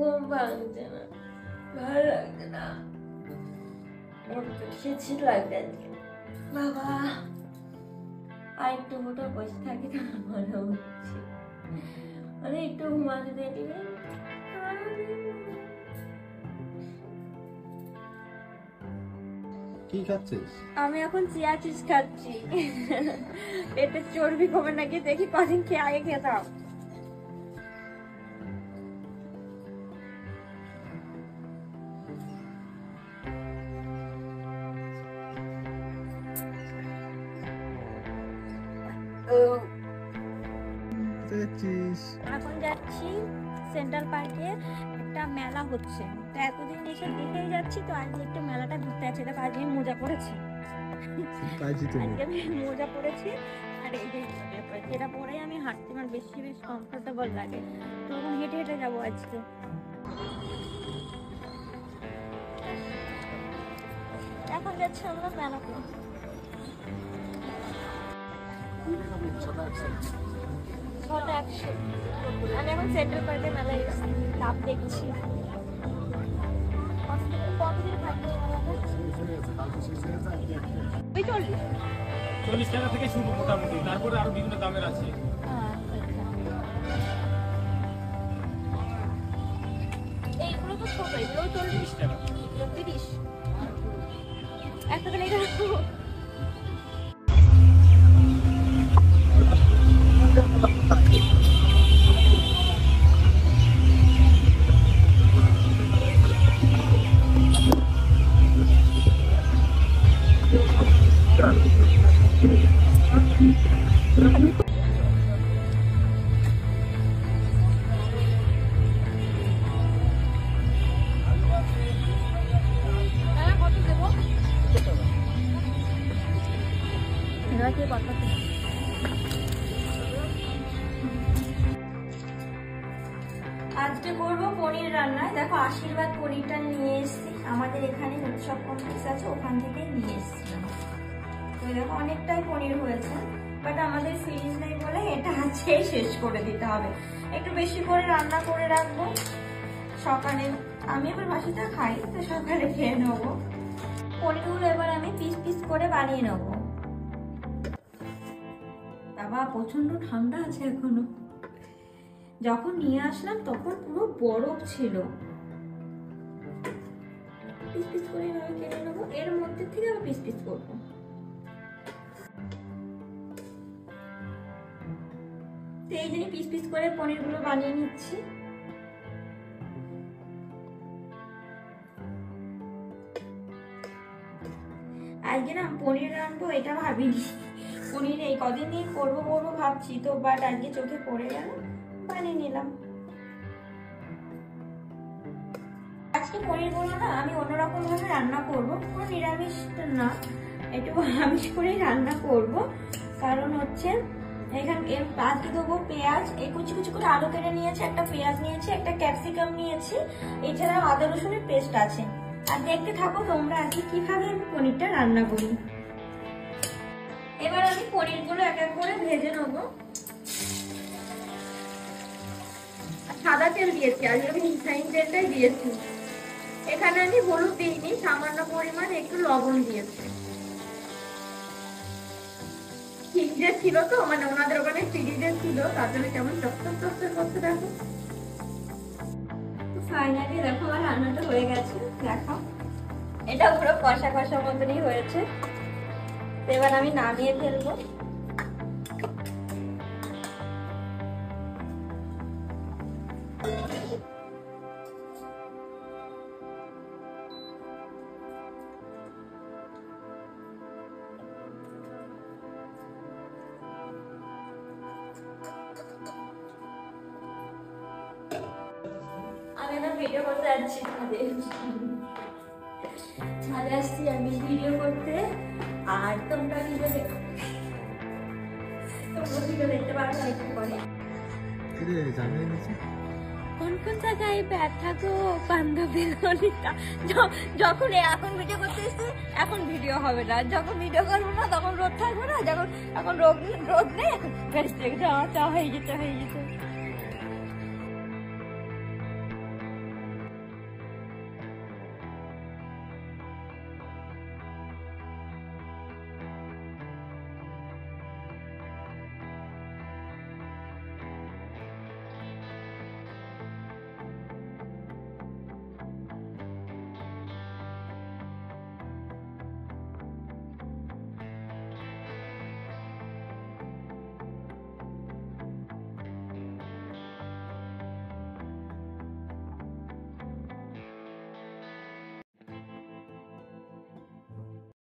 ঘুম ভাঙছে না, ভালো লাগছে না, খিচির লাগছে আজকে। বাবা আর একটু মোটা বসে থাকি তো মনে হচ্ছে মানে একটু ঘুমাতে দেখলে কি খাচ্ছিস? আমি এখন চিয়া চিজ খাচ্ছি। পেটে চর্বি কমে নাকি দেখি কদিন খেয়ে আগে খেতাম। এখন যাচ্ছি সেন্ট্রাল পার্কে, একটা মেলা হচ্ছে, তো এতদিন এসে দেখেই যাচ্ছি, তো আজকে একটু মেলাটা ঘুরতে আছে। দেখো আজকে মোজা পড়েছি, আজকে আমি মোজা পড়েছি, আর এই যে এটা পরে আমি হাঁটতে আমার বেশি কমফোর্টেবল লাগে, তো এখন হেঁটে হেঁটে যাবো আজকে। এখন যাচ্ছি আমরা মেলাতে। আমি এখন সেন্ট্রাল পার্কে মেলায় লাভ দেখছি। কতদিন থাকবে? 40 টাকা থেকে শুরু মোটামুটি, তারপরে আরো বিভিন্ন দামের আছে। এইগুলো তো ছোট, এগুলো 40 টাকা, 30 একটা তাহলে এটা আজকে করবো পনির রান্না। দেখো আশীর্বাদ পনিরটা নিয়ে এসেছি, আমাদের এখানে উৎসব কমপ্লেক্স আছে, ওখান থেকে নিয়ে এসেছিলাম। তো দেখো অনেকটাই পনির হয়েছে, বাট আমাদের ফ্রিজ নেই বলে এটা আজকেই শেষ করে দিতে হবে। একটু বেশি করে রান্না করে রাখবো, সকালে আমি আবার বাসিটা খাই, তো সকালে খেয়ে নেবো। পনিরগুলো এবার আমি পিস পিস করে বানিয়ে নেবো। বাবা প্রচন্ড ঠান্ডা আছে এখনো, যখন নিয়ে আসলাম তখন পুরো বরফ ছিল। পিস পিস করে এভাবে কেটে নেবো, এর মধ্যে থেকে আবার পিস পিস করবো। তো এই জন্য পিস পিস করে পনিরগুলো বানিয়ে নিচ্ছি। আজকে না পনির রাখবো এটা ভাবিনি, পনির এই কদিন দিয়ে করবো ভাবছি, তো বাট আজকে চোখে পড়ে গেল, বানিয়ে নিলাম। আজকে পনিরগুলো না আমি অন্যরকম ভাবে রান্না করবো, কোনো নিরামিষ না, একটু আমিষ করেই রান্না করব। কারণ হচ্ছে এখানে আজকে দেবো পেঁয়াজ, এই কুচি কুচি করে আলু কেটে নিয়েছি, একটা পেঁয়াজ নিয়েছি, একটা ক্যাপসিকাম নিয়েছি, এছাড়াও আদা রসুনের পেস্ট আছে। আর দেখতে থাকো তোমরা আজকে কিভাবে আমি পনিরটা রান্না করি। এবার আমি পনিরগুলো এক এক করে ভেজে নেবো। সাদা তেল দিয়েছি, আজকে আমি রিফাইন তেলটাই দিয়েছি। এখানে আমি হলুদ দিইনি, সামান্য পরিমাণ একটু লবণ দিয়েছি। ফ্রিজে ছিল তো, মানে ওনাদের ওখানে ফ্রিজে ছিল, তার জন্য কেমন চকচক চকচক করতে দেখো। ফাইনালি দেখো আমার রান্নাটা হয়ে গেছে, দেখো এটা পুরো কষা কষা মতনই হয়েছে। এবার আমি নামিয়ে ফেলবো। আমি না ভিডিও করতে যাচ্ছি, ছাদে আসছি আমি ভিডিও করতে, আর তোমরা ভিডিও দেখো, তোমরা ভিডিও দেখতে পারবে একটু পরে। কোন কোন জায়গায় ব্যথা গো বান্ধবী, যখন এখন ভিডিও করতে এসছি এখন ভিডিও হবে না, যখন ভিডিও করবো না তখন রোদ থাকবে না, যখন এখন রোদ নেই চা হয়ে যেতে